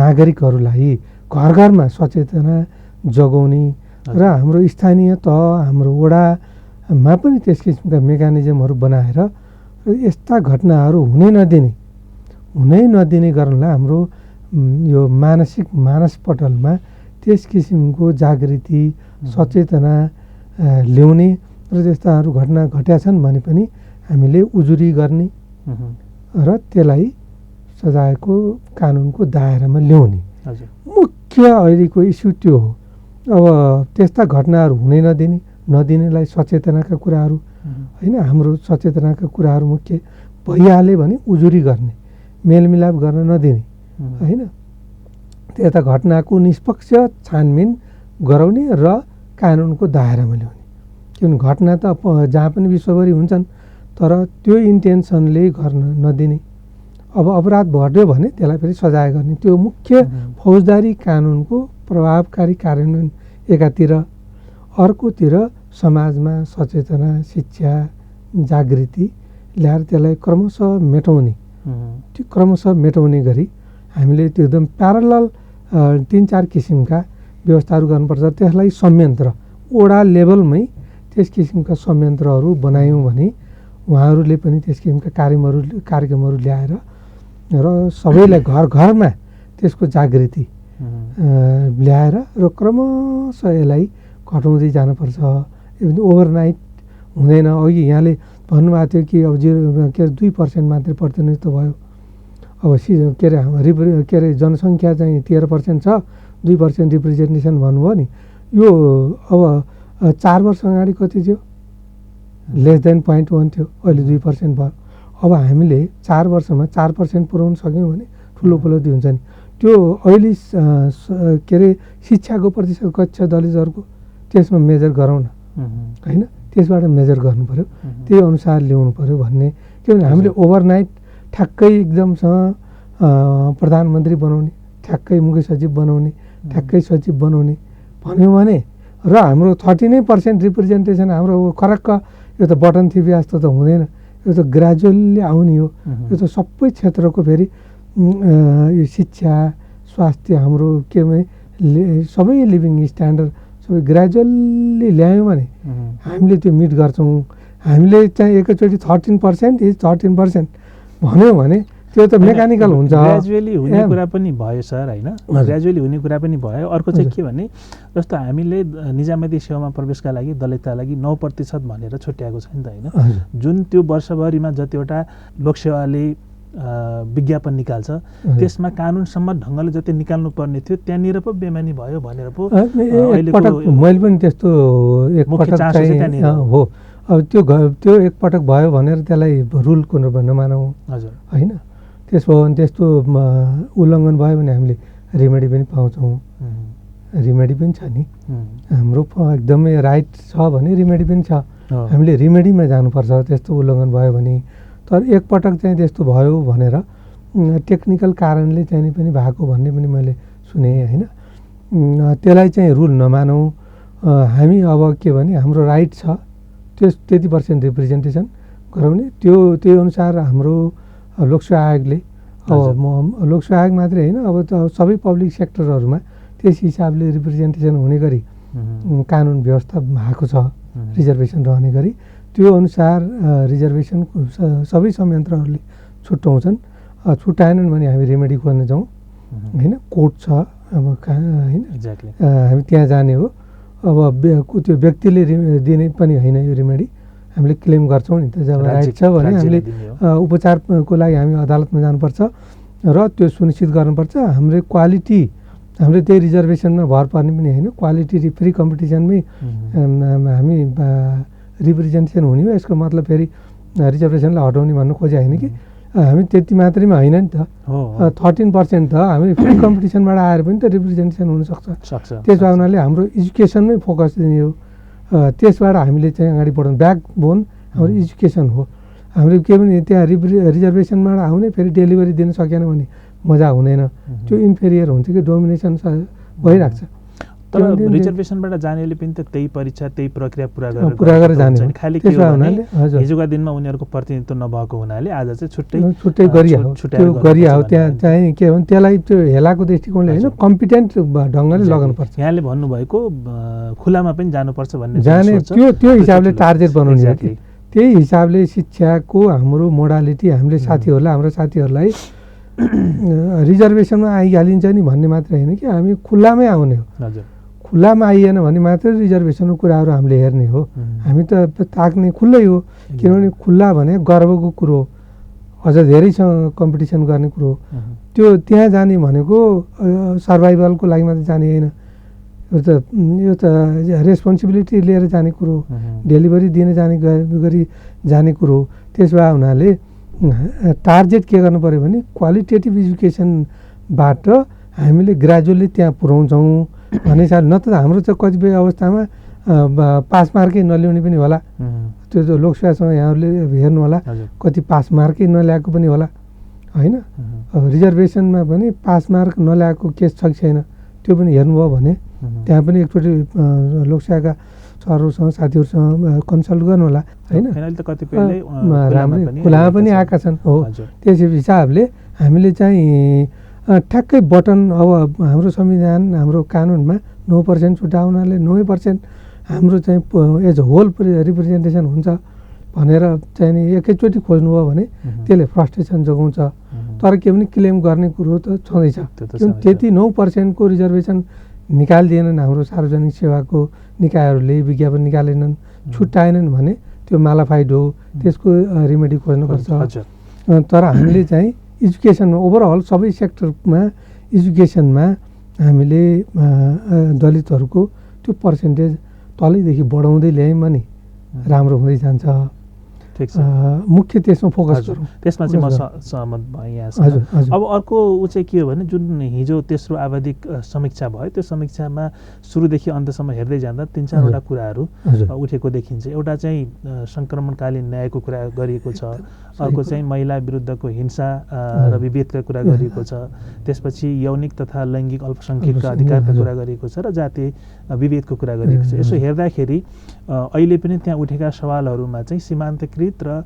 नागरिकहरूलाई घर घरमा सचेतना जगाउने र हाम्रो स्थानीय तह हाम्रो वडा मा पनि त्यस किसिमका मेकानिजमहरू बनाएर यस्ता घटनाहरू हुनै नदिने गर्नलाई हाम्रो यो मानसपटलमा त्यस किसिमको जागृति सचेतना ल्याउने र त्यस्ताहरू घटना घट्या छन् भने पनि हामीले उजुरी गर्ने र त्यसलाई सजायको कानुनको दायरामा ल्याउने मुख्य अहिलेको इस्यु त्यो हो। अब त्यस्ता घटनाहरू हुनै नदिनेलाई सचेतनाका कुराहरू होइन, हाम्रो सचेतनाका कुराहरू मुख्य भइहाल्यो भने उजुरी गर्ने, मेलमिलाप गर्न नदिने होइन, त्यता घटनाको निष्पक्ष छानबिन गराउने र कानुनको दायरामा ल्याउने। किनभने घटना त जहाँ पनि विश्वभरि हुन्छन्, तर त्यो इन्टेन्सनले गर्न नदिने। अब अपराध घट्यो भने त्यसलाई फेरि सजाय गर्ने, त्यो मुख्य फौजदारी कानुनको प्रभावकारी कार्यान्वयन एकातिर, अर्कोतिर समाजमा सचेतना शिक्षा जागृति ल्याएर त्यसलाई क्रमशः मेटाउने गरी हामीले त्यो एकदम प्यारलल 3-4 किसिमका व्यवस्थाहरू गर्नुपर्छ। त्यसलाई संयन्त्र वडा लेभलमै त्यस किसिमका संयन्त्रहरू बनायौँ भने उहाँहरूले पनि त्यस किसिमका कार्यक्रमहरू ल्याएर र सबैलाई घरमा त्यसको जागृति ल्याएर र क्रमशः यसलाई घटाउँदै जानुपर्छ। ओभरनाइट हुँदैन। अघि यहाँले भन्नुभएको थियो कि अब 2% मात्रै प्रतिनिधित्व भयो। अब के अरे जनसङ्ख्या चाहिँ 13% छ, 2% रिप्रेजेन्टेसन भन्नुभयो नि। यो अब 4 वर्ष अगाडि कति थियो? लेस देन 0.1 थियो, अहिले 2% भयो। अब हामीले 4 वर्षमा 4% पुर्याउन सक्यौँ भने ठुलो उपलब्धि हुन्छ नि। त्यो अहिले के अरे शिक्षाको प्रतिशत कति छ दलितहरूको, त्यसमा मेजर गरौँ न होइन, त्यसबाट मेजर गर्नु पऱ्यो, त्यही अनुसार ल्याउनु पऱ्यो भन्ने। किनभने हामीले ओभरनाइट ठ्याक्कै एकदमसँग प्रधानमन्त्री बनाउने, ठ्याक्कै मुख्य सचिव बनाउने, ठ्याक्कै सचिव बनाउने भन्यौँ भने र हाम्रो 30% रिप्रेजेन्टेसन हाम्रो खरक्क यो त बटन थिपे जस्तो त हुँदैन। यो त ग्रेजुअल्ली आउने हो। यो त सबै क्षेत्रको फेरि यो शिक्षा स्वास्थ्य हाम्रो के सबै लिभिङ स्ट्यान्डर्ड सबै ग्रेजुअल्ली ल्यायौँ भने हामीले त्यो मिट गर्छौँ। हामीले चाहिँ एकैचोटि 13% भन्यो भने त्यो त मेकानिकल हुन्छ। ग्रेजुअली हुने कुरा पनि भयो सर होइन, ग्रेजुअली हुने कुरा पनि भयो। अर्को चाहिँ के भने जस्तो हामीले निजामती सेवामा प्रवेशका लागि दलितका लागि 9% भनेर छुट्याएको छ नि त होइन। जुन त्यो वर्षभरिमा जतिवटा लोकसेवाले विज्ञापन निकाल्छ त्यसमा कानुनसम्म ढङ्गले जति निकाल्नु पर्ने थियो त्यहाँनिर पो बेमानी भयो भनेर पो मैले पनि त्यस्तो एकपटक हो। अब त्यो एकपटक भयो भनेर त्यसलाई रुलको नमानौँ होइन। त्यसो हो भने त्यस्तो उल्लङ्घन भयो भने हामीले रेमेडी पनि पाउँछौँ। रेमेडी पनि छ नि, हाम्रो एकदमै राइट छ भने रेमेडी पनि छ। हामीले रेमेडीमा जानुपर्छ त्यस्तो उल्लङ्घन भयो भने। तर एकपटक चाहिँ त्यस्तो भयो भनेर टेक्निकल कारणले चाहिँ पनि भएको भन्ने पनि मैले सुने होइन। त्यसलाई चाहिँ रुल नमानौँ हामी। अब के भने हाम्रो राइट छ त्यति % रिप्रेजेन्टेसन गराउने, त्यही अनुसार हाम्रो लोकसेवा आयोगले अब लोकसेवा आयोग मात्रै होइन, अब त सबै पब्लिक सेक्टरहरूमा त्यस हिसाबले रिप्रेजेन्टेसन हुने गरी कानुन व्यवस्था भएको छ, रिजर्भेसन रहने गरी। त्यो अनुसार रिजर्भेसन सबै संयन्त्रहरूले छुट्याउँछन्। छुट्याएनन् भने हामी रेमेडी गर्न जाउँ होइन। कोर्ट छ अब होइन, हामी त्यहाँ जाने हो। अब त्यो व्यक्तिले दिने पनि होइन यो रेमेडी, हामीले क्लेम गर्छौँ नि त। जब राइट छ भने हामीले उपचारको लागि हामी अदालतमा जानुपर्छ र त्यो सुनिश्चित गर्नुपर्छ। हाम्रो क्वालिटी हाम्रो त्यही रिजर्भेसनमा भर पर्ने पनि होइन, क्वालिटी फ्री कम्पिटिसनमै हामी रिप्रेजेन्टेसन हुने हो। यसको मतलब फेरि रिजर्भेसनलाई हटाउने भन्नु खोजे होइन कि हामी त्यति मात्रैमा होइन नि त। 13% त हामी फ्री कम्पिटिसनबाट आएर पनि त रिप्रेजेन्टेसन हुनसक्छ। त्यसो हुनाले हाम्रो एजुकेसनमै फोकस दिने हो। त्यसबाट हामीले चाहिँ अगाडि बढाउनु ब्याकबोन हाम्रो एजुकेसन हो। हामीले के भने त्यहाँ रिजर्भेसनबाट आउने फेरि डेलिभरी दिन सकेन भने मजा हुँदैन, त्यो इन्फेरियर हुन्छ कि डोमिनेसन भइरहेको छ। तर रिजर्भेसनबाट जानेले पनि त त्यही परीक्षा त्यही प्रक्रिया पुरा गरेर जाने खालि के हो भने हिजोका दिनमा उनीहरूको प्रतिनिधित्व नभएको हुनाले आज चाहिँ छुट्टै गरिया हो। त्यहाँ चाहिँ के भने त्यसलाई त्यो हेलाको दृष्टिकोणले होइन कम्पिटेन्ट ढङ्गले लगाउनुपर्छ। यहाँले भन्नुभएको खुलामा पनि जानुपर्छ भन्ने जाने त्यो हिसाबले टार्गेट बनाउने हो कि त्यही हिसाबले शिक्षाको हाम्रो मोडालिटी हामीले हाम्रो साथीहरूलाई रिजर्भेसनमा आइहालिन्छ नि भन्ने मात्र होइन कि हामी खुल्लामै आउने हो। खुल्लामा आइएन भने मात्रै रिजर्भेसनको कुराहरू हामीले हेर्ने हो। हामी त ताक्ने खुल्लै हो, किनभने खुल्ला भने गर्वको कुरो हो, अझ धेरैसँग कम्पिटिसन गर्ने कुरो हो। त्यो त्यहाँ जाने भनेको सर्भाइभलको लागि मात्रै जाने होइन, यो त रेस्पोन्सिबिलिटी लिएर जाने कुरो हो, डेलिभरी दिने जाने कुरो हो। त्यसो भए हुनाले टार्गेट के गर्नु पऱ्यो भने क्वालिटेटिभ एजुकेसनबाट हामीले ग्रेजुअली त्यहाँ पुऱ्याउँछौँ भन्ने हिसाबले। न त हाम्रो चाहिँ कतिपय अवस्थामा पास मार्कै नल्याउने पनि होला, त्यो लोकसेवासँग यहाँहरूले हेर्नु होला, कति पास मार्कै नल्याएको पनि होला होइन। रिजर्भेसनमा पनि पास मार्क नल्याएको केस छ कि छैन त्यो पनि हेर्नुभयो भने त्यहाँ पनि एकचोटि लोकसेवाका सरहरूसँग साथीहरूसँग कन्सल्ट गर्नु होला होइन। राम्रै खुलामा पनि आएका छन् हो। त्यस हिसाबले हामीले चाहिँ ठ्याक्कै बटन अब हाम्रो संविधान हाम्रो कानुनमा 9% छुट्टा हुनाले 9% हाम्रो चाहिँ एज अ होल रिप्रेजेन्टेसन हुन्छ भनेर चाहिँ नि एकैचोटि खोज्नुभयो भने त्यसले फ्रस्ट्रेसन जोगाउँछ। तर के भने क्लेम गर्ने कुरो त छँदैछ, त्यति 9% को रिजर्भेसन निकालिदिएनन् हाम्रो सार्वजनिक सेवाको निकायहरूले, विज्ञापन निकालेनन्, छुट्याएनन् भने त्यो मालाफाइड हो, त्यसको रिमेडी खोज्नुपर्छ। तर हामीले चाहिँ एजुकेसनमा ओभरअल सबै सेक्टरमा एजुकेसनमा हामीले दलितहरूको त्यो पर्सेन्टेज तलैदेखि बढाउँदै ल्यायौँ भने राम्रो हुँदै जान्छ। मुख्य त्यसमा फोकस गरौँ। त्यसमा चाहिँ म सहमत भएँ यहाँसँग। अब अर्को चाहिँ के हो भने जुन हिजो तेस्रो आवधिक समीक्षा भयो, त्यो समीक्षामा सुरुदेखि अन्तसम्म हेर्दै जाँदा 3-4वटा कुराहरू उठेको देखिन्छ। एउटा चाहिँ सङ्क्रमणकालीन न्यायको कुरा गरिएको छ, अर्को चाहिँ महिला विरुद्धको हिंसा र विभेदका कुरा गरिएको छ, त्यसपछि यौनिक तथा लैङ्गिक अल्पसङ्ख्यकका अधिकारका कुरा गरिएको छ र जातीय विभेदको कुरा गरिएको छ। यसो हेर्दाखेरि अहिले पनि त्यहाँ उठेका सवालहरूमा चाहिँ सीमान्तकृत र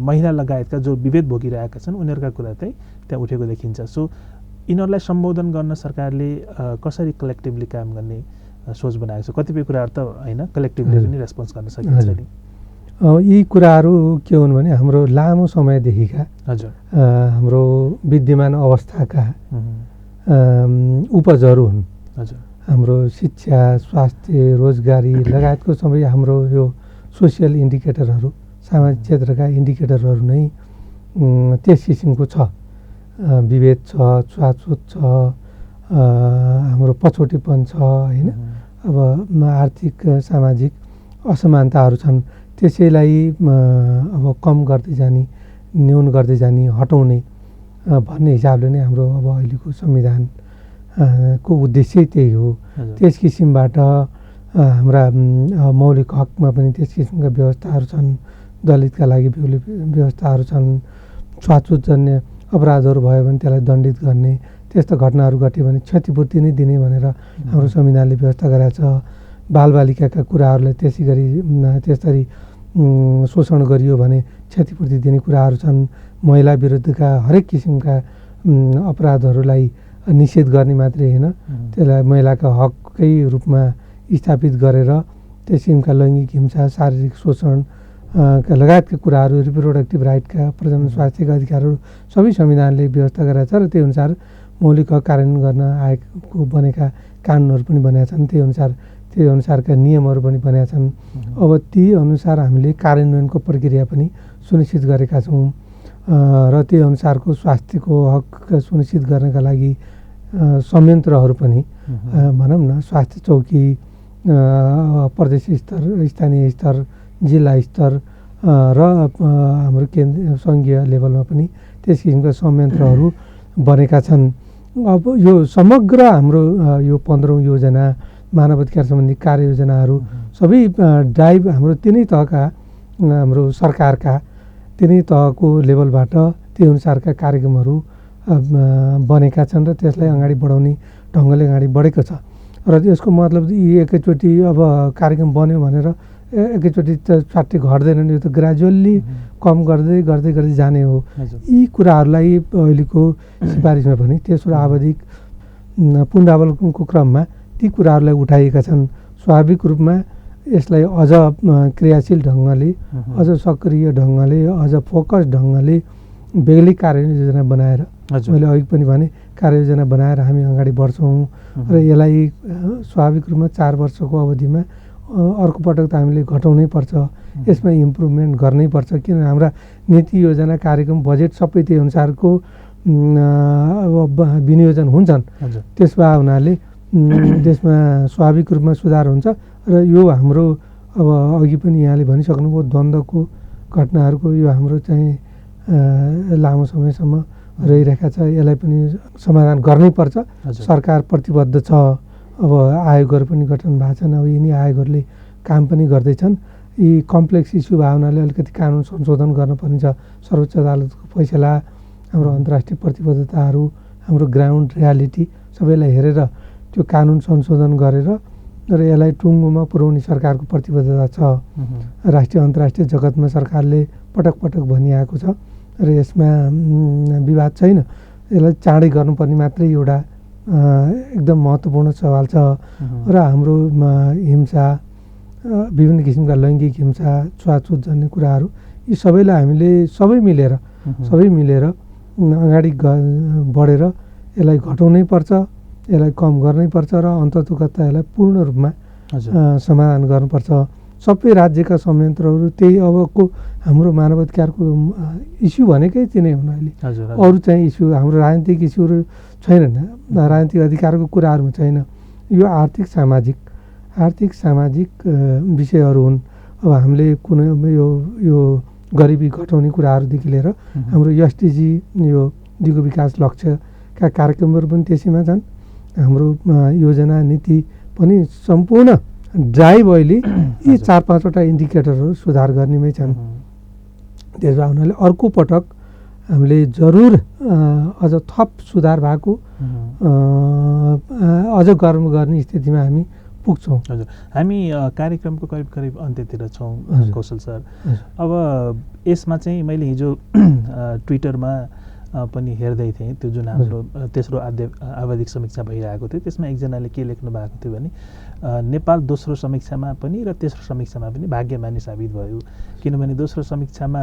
महिला लगायतका जो विभेद भोगिरहेका छन् उनीहरूका कुरा चाहिँ त्यहाँ उठेको देखिन्छ। सो यिनीहरूलाई सम्बोधन गर्न सरकारले कसरी कलेक्टिभली काम गर्ने सोच बनाएको छ? कतिपय कुराहरू त होइन कलेक्टिभली पनि रेस्पोन्स गर्न सकिन्छ नि। यी कुराहरू के हुन् भने हाम्रो लामो समयदेखिका हाम्रो विद्यमान अवस्थाका उपजहरू हुन्। हाम्रो शिक्षा, स्वास्थ्य, रोजगारी लगायतको सबै हाम्रो यो सोसियल इन्डिकेटरहरू, सामाजिक क्षेत्रका इन्डिकेटरहरू नै त्यस किसिमको छ। विभेद छ, छुवाछुत छ, हाम्रो पछौटेपन छ होइन। अब आर्थिक सामाजिक असमानताहरू छन्, त्यसैलाई अब कम गर्दै जाने, न्यून गर्दै जाने, हटाउने भन्ने हिसाबले नै हाम्रो अब अहिलेको संविधान को उद्देश्य त्यही हो। त्यस किसिमबाट हाम्रा मौलिक हकमा पनि त्यस किसिमका व्यवस्थाहरू छन्, दलितका लागि व्यवस्थाहरू छन्। छुवाछुतजन्य अपराधहरू भयो भने त्यसलाई दण्डित गर्ने, त्यस्तो घटनाहरू घट्यो भने क्षतिपूर्ति नै दिने भनेर हाम्रो संविधानले व्यवस्था गरेको छ। बालबालिकाका कुराहरूलाई त्यसरी शोषण गरियो भने क्षतिपूर्ति दिने कुराहरू छन्। महिला विरुद्धका हरेक किसिमका अपराधहरूलाई निषेध गर्ने मात्रै होइन, त्यसलाई महिलाका हककै रूपमा स्थापित गरेर त्यस किसिमका लैङ्गिक हिंसा, शारीरिक शोषण लगायतका कुराहरू, रिप्रोडक्टिभ राइटका, प्रजनन स्वास्थ्यका अधिकारहरू सबै संविधानले व्यवस्था गरेका छ र त्यही अनुसार मौलिक हक कार्यान्वयन गर्न आएको बनेका कानुनहरू पनि बनेका छन्। त्यही अनुसारका नियमहरू पनि बनेका छन्। अब ती अनुसार हामीले कार्यान्वयनको प्रक्रिया पनि सुनिश्चित गरेका छौँ र त्यही अनुसारको स्वास्थ्यको हक सुनिश्चित गर्नका लागि संयन्त्रहरू पनि भनौँ न, स्वास्थ्य चौकी, प्रदेश स्तर, स्थानीय स्तर, जिल्ला स्तर र हाम्रो केन्द्रीय सङ्घीय लेभलमा पनि त्यस किसिमका संयन्त्रहरू बनेका छन्। अब यो समग्र हाम्रो यो 15औँ योजना, मानव अधिकार सम्बन्धी कार्ययोजनाहरू सबै ड्राइभ हाम्रो तिनै तहका हाम्रो सरकारका तिनै तहको लेभलबाट त्यही अनुसारका कार्यक्रमहरू बनेका छन् र त्यसलाई अगाडि बढाउने ढङ्गले अगाडि बढेको छ। र यसको मतलब यी एकैचोटि अब कार्यक्रम बन्यो भनेर एकैचोटि त स्वाट्टै घट्दैन नि, यो त ग्रेजुअल्ली कम गर्दै गर्दै गर्दै जाने हो। यी कुराहरूलाई अहिलेको सिफारिसमा पनि तेस्रो आवधिक पुनरावलोकनको क्रममा ती कुराहरूलाई उठाइएका छन्। स्वाभाविक रूपमा यसलाई अझ क्रियाशील ढङ्गले, अझ सक्रिय ढङ्गले, अझ फोकस ढङ्गले बेग्लै कार्ययोजना बनाएर, मैले अघि पनि भने कार्ययोजना बनाएर हामी अगाडि बढ्छौँ र यसलाई स्वाभाविक रूपमा 4 वर्षको अवधिमा अर्को पटक त हामीले घटाउनै पर्छ, यसमा इम्प्रुभमेन्ट गर्नै पर्छ। किन हाम्रा नीति योजना कार्यक्रम बजेट सबै त्यही अनुसारको विनियोजन हुन्छन्। त्यसमा हुनाले त्यसमा स्वाभाविक रूपमा सुधार हुन्छ र यो हाम्रो अब अघि पनि यहाँले भनिसक्नुभयो द्वन्द्वको घटनाहरूको यो हाम्रो चाहिँ लामो समयसम्म रहिरहेका छ। यसलाई पनि समाधान गर्नै पर्छ। सरकार प्रतिबद्ध छ। अब आयोगहरू पनि गठन भएको छन्। अब यिनी आयोगहरूले काम पनि गर्दैछन्। यी कम्प्लेक्स इस्यु भएको हुनाले अलिकति कानुन संशोधन गर्नुपर्ने छ। सर्वोच्च अदालतको फैसला, हाम्रो अन्तर्राष्ट्रिय प्रतिबद्धताहरू, हाम्रो ग्राउन्ड रियालिटी सबैलाई हेरेर त्यो कानुन संशोधन गरेर र यसलाई टुङ्गोमा पुर्याउने सरकारको प्रतिबद्धता छ। राष्ट्रिय अन्तर्राष्ट्रिय जगतमा सरकारले पटक पटक भनिआएको छ र यसमा विवाद छैन। यसलाई चाँडै गर्नुपर्ने मात्रै एउटा एकदम महत्त्वपूर्ण सवाल छ। र हाम्रो हिंसा, विभिन्न किसिमका लैङ्गिक हिंसा, छुवाछुत जन्य कुराहरू, यी सबैलाई हामीले सबै मिलेर अगाडि बढेर यसलाई घटाउनै पर्छ, यसलाई कम गर्नै पर्छ र अन्ततोगत्ता यसलाई पूर्ण रूपमा समाधान गर्नुपर्छ। सबै राज्यका संयन्त्रहरू त्यही अबको हाम्रो मानवाधिकारको इस्यु भनेकै तिनै हुन्। अहिले अरू चाहिँ इस्यु हाम्रो राजनीतिक इस्युहरू छैनन्, राजनीतिक अधिकारको कुराहरू छैन। यो आर्थिक सामाजिक विषयहरू हुन्। अब हामीले कुनै यो गरिबी घटाउने कुराहरूदेखि लिएर हाम्रो एसडिजी यो दिगो विकास लक्ष्यका कार्यक्रमहरू पनि त्यसैमा छन्। हाम्रो योजना नीति पनि सम्पूर्ण ड्राइभ अहिले यी 4-5वटा इन्डिकेटरहरू सुधार गर्नेमै छन्। त्यसो हुनाले अर्को पटक हामीले जरुर अझ थप सुधार भएको अझ गर्व गर्ने स्थितिमा हामी पुग्छौँ। हजुर, हामी कार्यक्रमको करिब अन्त्यतिर छौँ कौशल सर। अब यसमा चाहिँ मैले हिजो ट्विटरमा पनि हेर्दै थिएँ, त्यो जुन हाम्रो तेस्रो आवधिक समीक्षा भइरहेको थियो, त्यसमा एकजनाले के लेख्नु भएको थियो भने नेपाल दोस्रो समीक्षामा पनि र तेस्रो समीक्षामा पनि भाग्यमानी साबित भयो। किनभने दोस्रो समीक्षामा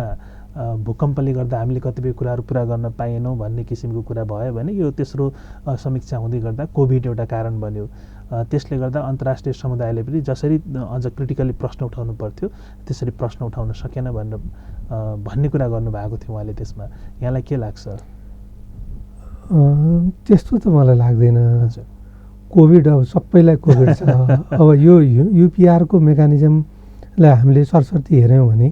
भूकम्पले गर्दा हामीले कतिपय कुराहरू पुरा गर्न पाएनौँ भन्ने किसिमको कुरा भयो भने यो तेस्रो समीक्षा हुँदै गर्दा कोभिड एउटा कारण बन्यो। त्यसले गर्दा अन्तर्राष्ट्रिय समुदायले पनि जसरी अझ क्रिटिकली प्रश्न उठाउनु पर्थ्यो त्यसरी प्रश्न उठाउन सकेन भन्ने कुरा गर्नुभएको थियो उहाँले। त्यसमा यहाँलाई के लाग्छ? त्यस्तो त मलाई लाग्दैन। कोभिड अब सबैलाई कोभिड छ। अब यो युपिआरको मेकानिजमलाई हामीले सरस्वती हेऱ्यौँ भने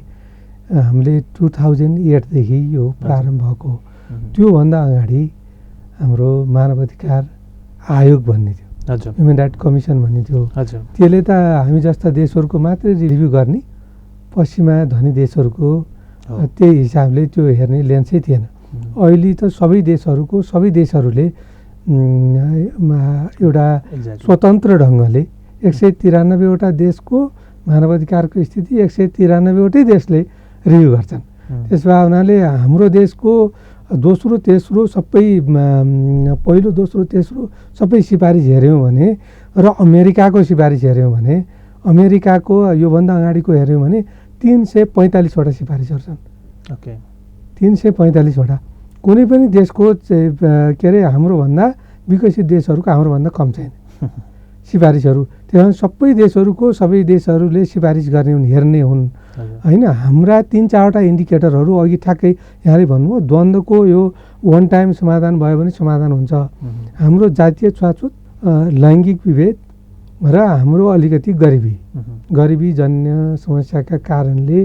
हामीले 2008देखि यो प्रारम्भ भएको। त्योभन्दा अगाडि हाम्रो मानवाधिकार आयोग भन्ने थियो, ह्युमन राइट कमिसन भन्ने थियो। त्यसले त हामी जस्ता देशहरूको मात्रै रिभ्यू गर्ने, पश्चिमा धनी देशहरूको त्यही हिसाबले त्यो हेर्ने लेन्सै थिएन। अहिले त सबै देशहरूले एउटा स्वतन्त्र ढङ्गले 193वटा देशको मानवाधिकारको स्थिति 193वटै देशले रिभ्यू गर्छन्। त्यसो हुनाले हाम्रो देशको दोस्रो तेस्रो सबै पहिलो दोस्रो तेस्रो सबै सिफारिस हेऱ्यौँ भने र अमेरिकाको सिफारिस हेऱ्यौँ भने अमेरिकाको योभन्दा अगाडिको हेऱ्यौँ भने 345वटा सिफारिसहरू छन्। 345वटा। कुनै पनि देशको के अरे हाम्रोभन्दा विकसित देशहरूको हाम्रोभन्दा कम छैन सिफारिसहरू। त्यही भएर सबै देशहरूले सिफारिस गर्ने हुन्, हेर्ने हुन् होइन। हाम्रा 3-4वटा इन्डिकेटरहरू अघि ठ्याक्कै यहाँले भन्नुभयो द्वन्द्वको यो वान टाइम समाधान भयो भने समाधान हुन्छ। हाम्रो जातीय छुवाछुत, लैङ्गिक विभेद र हाम्रो अलिकति गरिबी जन्य समस्याका कारणले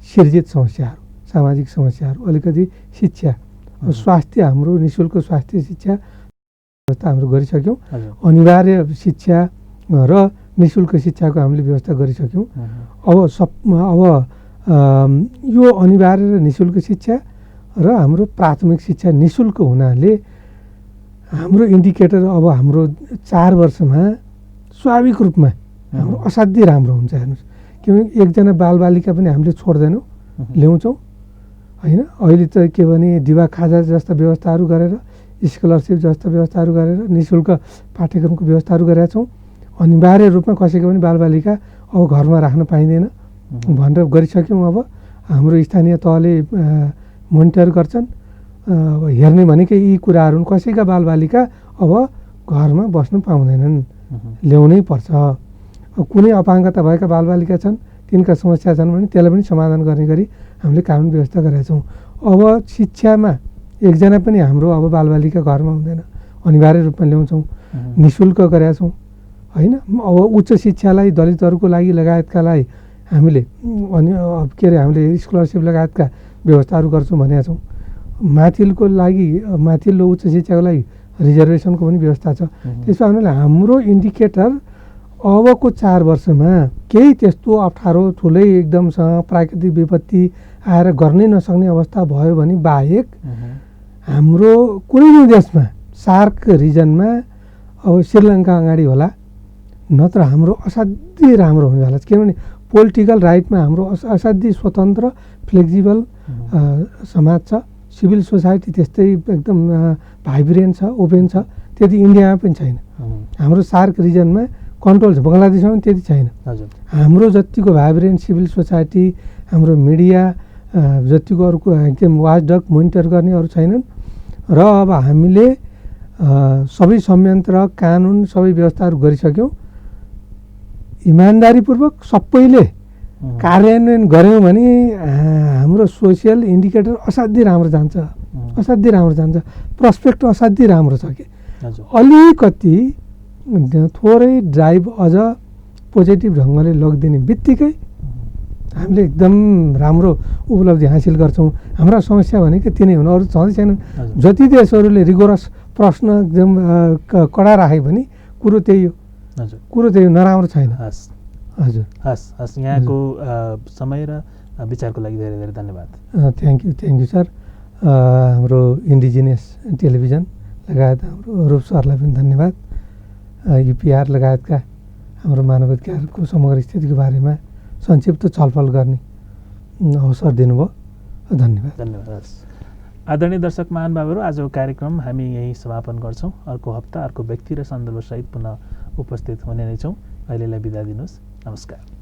सिर्जित समस्याहरू, सामाजिक समस्याहरू, अलिकति शिक्षा, स्वास्थ्य, हाम्रो निःशुल्क स्वास्थ्य शिक्षा व्यवस्था हाम्रो गरिसक्यौँ। अनिवार्य शिक्षा र निःशुल्क शिक्षाको हामीले व्यवस्था गरिसक्यौँ। अब यो अनिवार्य र निःशुल्क शिक्षा र हाम्रो प्राथमिक शिक्षा निःशुल्क हुनाले हाम्रो इन्डिकेटर अब हाम्रो 4 वर्षमा स्वाभाविक रूपमा हाम्रो असाध्यै राम्रो हुन्छ। हेर्नुहोस्, किनभने एकजना बालबालिका पनि हामीले छोड्दैनौँ, ल्याउँछौँ होइन। अहिले त के भने दिवा खाजा जस्ता व्यवस्थाहरू गरेर, स्कलरसिप जस्ता व्यवस्थाहरू गरेर, निःशुल्क पाठ्यक्रमको व्यवस्थाहरू गरेका छौँ। अनिवार्य रूपमा कसैको पनि बालबालिका अब घरमा राख्न पाइँदैन भनेर गरिसक्यौँ। अब हाम्रो स्थानीय तहले मोनिटर गर्छन्। अब हेर्ने भनेकै यी कुराहरू हुन्। कसैका बालबालिका अब घरमा बस्नु पाउँदैनन्, ल्याउनै पर्छ। कुनै अपाङ्गता भएका बालबालिका छन्, तिनका समस्या छन् भने त्यसलाई पनि समाधान गर्ने गरी हामीले कानुन व्यवस्था गरेका छौँ। अब शिक्षामा एकजना पनि हाम्रो अब बालबालिका घरमा हुँदैन, अनिवार्य रूपमा ल्याउँछौँ, निःशुल्क गरेका छौँ होइन। अब उच्च शिक्षालाई दलितहरूको लागि लगायतकालाई हामीले अनि के अरे हामीले स्कलरसिप लगायतका व्यवस्थाहरू गर्छौँ भनेका छौँ। माथिल्लोको लागि, माथिल्लो उच्च शिक्षाको लागि रिजर्भेसनको पनि व्यवस्था छ। त्यसो हुनाले हाम्रो इन्डिकेटर अबको 4 वर्षमा केही त्यस्तो अप्ठ्यारो ठुलै एकदमसँग प्राकृतिक विपत्ति आएर गर्नै नसक्ने अवस्था भयो भने बाहेक हाम्रो कुनै पनि देशमा सार्क रिजनमा अब श्रीलङ्का अगाडि होला, नत्र हाम्रो असाध्यै राम्रो हुनेवाला छ। किनभने पोलिटिकल राइटमा हाम्रो असाध्यै स्वतन्त्र फ्लेक्जिबल समाज छ। सिभिल सोसाइटी त्यस्तै एकदम भाइब्रेन्ट छ, ओपन छ। त्यति इन्डियामा पनि छैन। हाम्रो सार्क रिजनमा कन्ट्रोल छ, बङ्गलादेशमा पनि त्यति छैन। हाम्रो जतिको भाइब्रेन्ट सिभिल सोसाइटी, हाम्रो मिडिया जतिको अरूको एकदम वाचडग मोनिटर गर्ने अरू छैनन्। र अब हामीले सबै संयन्त्र, कानुन, सबै व्यवस्थाहरू गरिसक्यौँ। इमान्दारीपूर्वक सबैले कार्यान्वयन गऱ्यौँ भने हाम्रो सोसियल इन्डिकेटर असाध्यै राम्रो जान्छ, असाध्यै राम्रो जान्छ। प्रस्पेक्ट असाध्यै राम्रो छ कि अलिकति थोरै ड्राइभ अझ पोजिटिभ ढङ्गले लगिदिने बित्तिकै हामीले एकदम राम्रो उपलब्धि हासिल गर्छौँ। हाम्रा समस्या भनेको तिनै हुन्, अरू छँदै छैनन्। जति देशहरूले रिगोरस प्रश्न एकदम कडा राख्यो भने कुरो त्यही हो, कुरो त्यही हो, नराम्रो छैन। हजुर, हस्। यहाँको समय र विचारको लागि धेरै धेरै धन्यवाद। Thank you sir. हाम्रो इन्डिजिनियस टेलिभिजन लगायत हाम्रो रूप सरलाई पनि धन्यवाद। युपिआर लगायतका हाम्रो मानव अधिकारको समग्र स्थितिको बारेमा संक्षिप्त छलफल गर्ने अवसर दिनुभयो, धन्यवाद। धन्यवाद। आदरणीय दर्शक महानुभावहरू, आजको कार्यक्रम हामी यहीँ समापन गर्छौँ। अर्को हप्ता अर्को व्यक्ति र सन्दर्भसहित पुनः उपस्थित हुने नै छौँ। अहिलेलाई बिदा दिनुहोस्। नमस्कार।